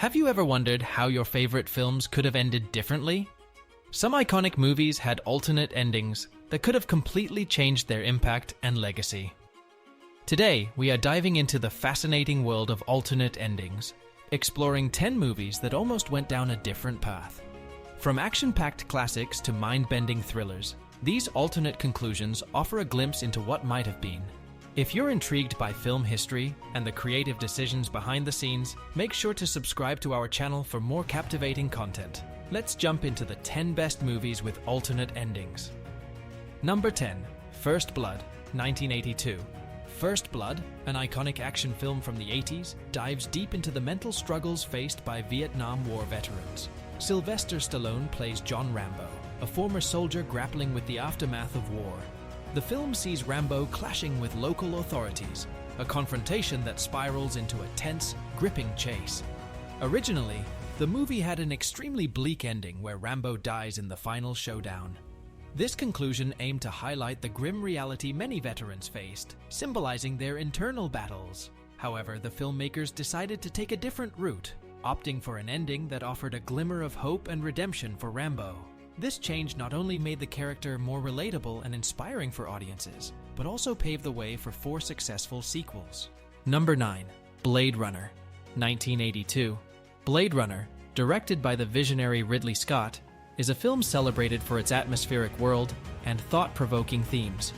Have you ever wondered how your favorite films could have ended differently? Some iconic movies had alternate endings that could have completely changed their impact and legacy. Today, we are diving into the fascinating world of alternate endings, exploring 10 movies that almost went down a different path. From action-packed classics to mind-bending thrillers, these alternate conclusions offer a glimpse into what might have been. If you're intrigued by film history and the creative decisions behind the scenes, make sure to subscribe to our channel for more captivating content. Let's jump into the 10 best movies with alternate endings. Number 10. First Blood, 1982. First Blood, an iconic action film from the 80s, dives deep into the mental struggles faced by Vietnam War veterans. Sylvester Stallone plays John Rambo, a former soldier grappling with the aftermath of war. The film sees Rambo clashing with local authorities, a confrontation that spirals into a tense, gripping chase. Originally, the movie had an extremely bleak ending where Rambo dies in the final showdown. This conclusion aimed to highlight the grim reality many veterans faced, symbolizing their internal battles. However, the filmmakers decided to take a different route, opting for an ending that offered a glimmer of hope and redemption for Rambo. This change not only made the character more relatable and inspiring for audiences, but also paved the way for 4 successful sequels. Number 9. Blade Runner, 1982. Blade Runner, directed by the visionary Ridley Scott, is a film celebrated for its atmospheric world and thought-provoking themes.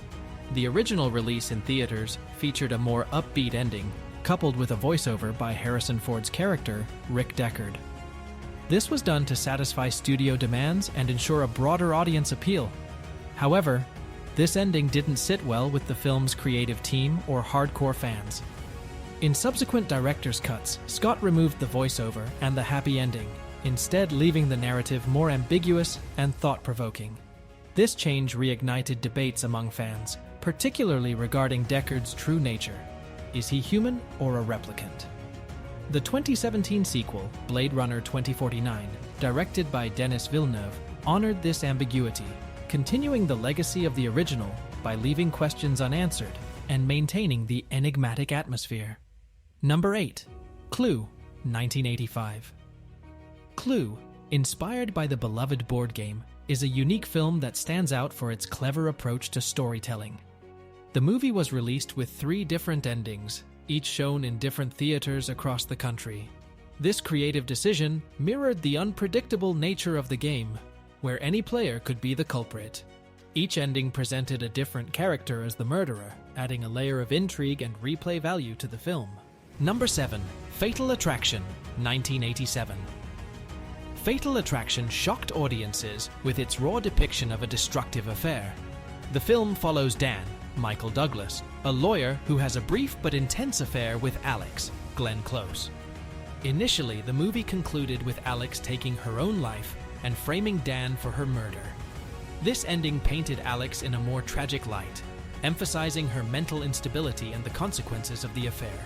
The original release in theaters featured a more upbeat ending, coupled with a voiceover by Harrison Ford's character, Rick Deckard. This was done to satisfy studio demands and ensure a broader audience appeal. However, this ending didn't sit well with the film's creative team or hardcore fans. In subsequent director's cuts, Scott removed the voiceover and the happy ending, instead leaving the narrative more ambiguous and thought-provoking. This change reignited debates among fans, particularly regarding Deckard's true nature. Is he human or a replicant? The 2017 sequel, Blade Runner 2049, directed by Denis Villeneuve, honored this ambiguity, continuing the legacy of the original by leaving questions unanswered and maintaining the enigmatic atmosphere. Number 8. Clue, 1985. Clue, inspired by the beloved board game, is a unique film that stands out for its clever approach to storytelling. The movie was released with 3 different endings, each shown in different theaters across the country. This creative decision mirrored the unpredictable nature of the game, where any player could be the culprit. Each ending presented a different character as the murderer, adding a layer of intrigue and replay value to the film. Number 7. Fatal Attraction, 1987. Fatal Attraction shocked audiences with its raw depiction of a destructive affair. The film follows Dan, Michael Douglas, a lawyer who has a brief but intense affair with Alex, Glenn Close. Initially, the movie concluded with Alex taking her own life and framing Dan for her murder. This ending painted Alex in a more tragic light, emphasizing her mental instability and the consequences of the affair.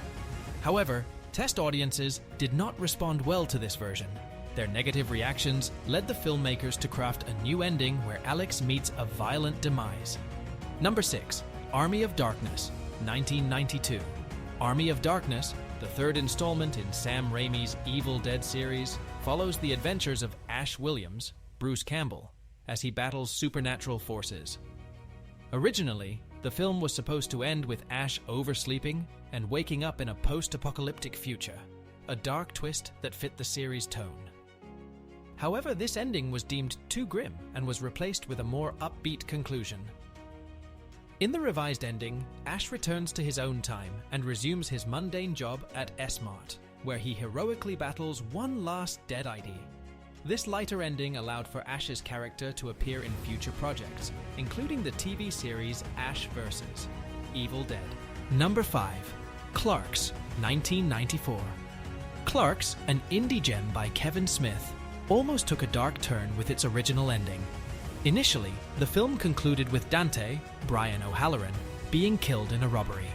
However, test audiences did not respond well to this version. Their negative reactions led the filmmakers to craft a new ending where Alex meets a violent demise. Number 6. Army of Darkness, 1992. Army of Darkness, the 3rd installment in Sam Raimi's Evil Dead series, follows the adventures of Ash Williams, Bruce Campbell, as he battles supernatural forces. Originally, the film was supposed to end with Ash oversleeping and waking up in a post-apocalyptic future, a dark twist that fit the series' tone. However, this ending was deemed too grim and was replaced with a more upbeat conclusion. In the revised ending, Ash returns to his own time and resumes his mundane job at S-Mart, where he heroically battles one last dead ID. This lighter ending allowed for Ash's character to appear in future projects, including the TV series Ash vs. Evil Dead. Number 5. Clerks, 1994. Clerks, an indie gem by Kevin Smith, almost took a dark turn with its original ending. Initially, the film concluded with Dante, Brian O'Halloran, being killed in a robbery.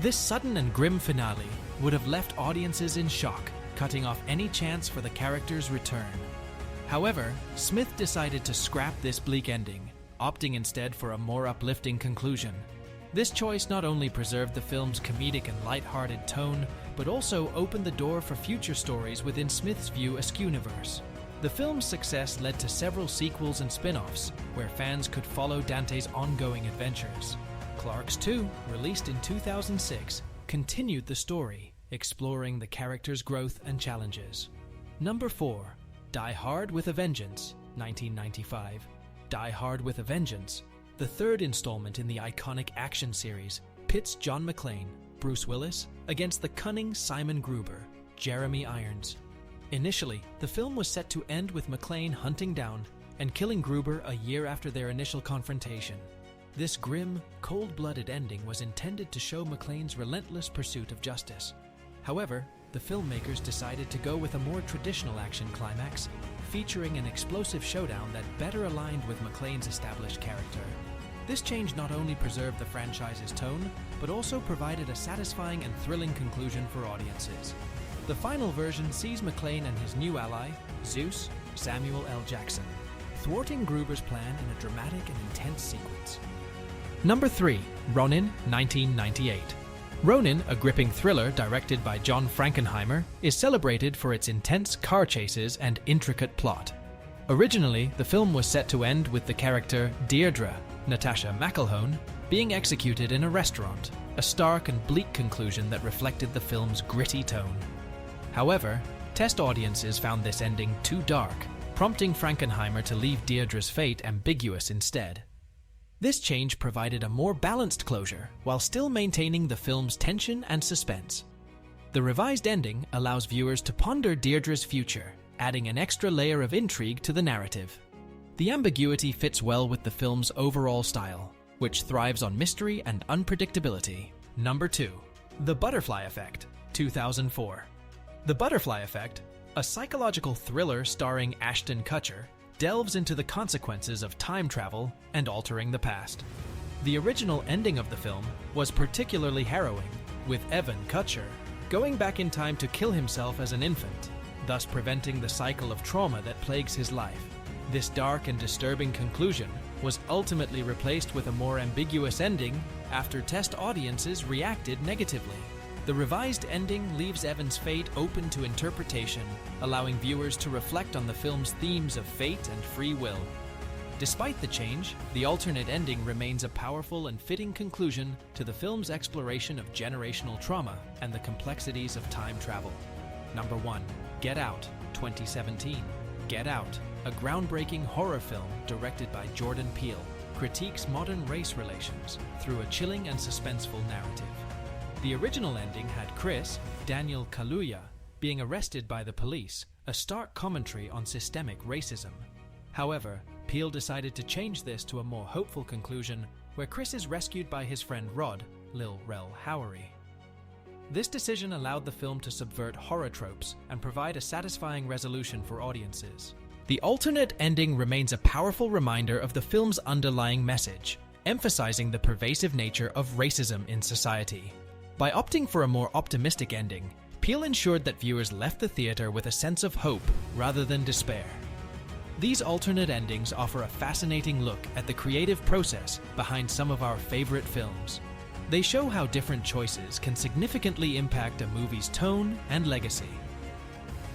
This sudden and grim finale would have left audiences in shock, cutting off any chance for the character's return. However, Smith decided to scrap this bleak ending, opting instead for a more uplifting conclusion. This choice not only preserved the film's comedic and light-hearted tone, but also opened the door for future stories within Smith's View Askewniverse. The film's success led to several sequels and spin-offs, where fans could follow Dante's ongoing adventures. Clark's 2, released in 2006, continued the story, exploring the character's growth and challenges. Number 4. Die Hard with a Vengeance, 1995. Die Hard with a Vengeance, the third installment in the iconic action series, pits John McClane, Bruce Willis, against the cunning Simon Gruber, Jeremy Irons. Initially, the film was set to end with McClane hunting down and killing Gruber a year after their initial confrontation. This grim, cold-blooded ending was intended to show McClane's relentless pursuit of justice. However, the filmmakers decided to go with a more traditional action climax, featuring an explosive showdown that better aligned with McClane's established character. This change not only preserved the franchise's tone, but also provided a satisfying and thrilling conclusion for audiences. The final version sees McClane and his new ally, Zeus, Samuel L. Jackson, thwarting Gruber's plan in a dramatic and intense sequence. Number 3. Ronin, 1998. Ronin, a gripping thriller directed by John Frankenheimer, is celebrated for its intense car chases and intricate plot. Originally, the film was set to end with the character Deirdre, Natasha McElhone, being executed in a restaurant, a stark and bleak conclusion that reflected the film's gritty tone. However, test audiences found this ending too dark, prompting Frankenheimer to leave Deirdre's fate ambiguous instead. This change provided a more balanced closure, while still maintaining the film's tension and suspense. The revised ending allows viewers to ponder Deirdre's future, adding an extra layer of intrigue to the narrative. The ambiguity fits well with the film's overall style, which thrives on mystery and unpredictability. Number 2. The Butterfly Effect, 2004. The Butterfly Effect, a psychological thriller starring Ashton Kutcher, delves into the consequences of time travel and altering the past. The original ending of the film was particularly harrowing, with Evan Kutcher going back in time to kill himself as an infant, thus preventing the cycle of trauma that plagues his life. This dark and disturbing conclusion was ultimately replaced with a more ambiguous ending after test audiences reacted negatively. The revised ending leaves Evan's fate open to interpretation, allowing viewers to reflect on the film's themes of fate and free will. Despite the change, the alternate ending remains a powerful and fitting conclusion to the film's exploration of generational trauma and the complexities of time travel. Number 1. Get Out, 2017. Get Out, a groundbreaking horror film directed by Jordan Peele, critiques modern race relations through a chilling and suspenseful narrative. The original ending had Chris, Daniel Kaluuya, being arrested by the police, a stark commentary on systemic racism. However, Peele decided to change this to a more hopeful conclusion where Chris is rescued by his friend Rod, Lil Rel Howery. This decision allowed the film to subvert horror tropes and provide a satisfying resolution for audiences. The alternate ending remains a powerful reminder of the film's underlying message, emphasizing the pervasive nature of racism in society. By opting for a more optimistic ending, Peele ensured that viewers left the theater with a sense of hope rather than despair. These alternate endings offer a fascinating look at the creative process behind some of our favorite films. They show how different choices can significantly impact a movie's tone and legacy.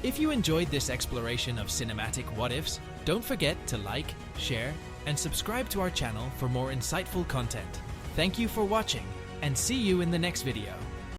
If you enjoyed this exploration of cinematic what-ifs, don't forget to like, share, and subscribe to our channel for more insightful content. Thank you for watching, and see you in the next video.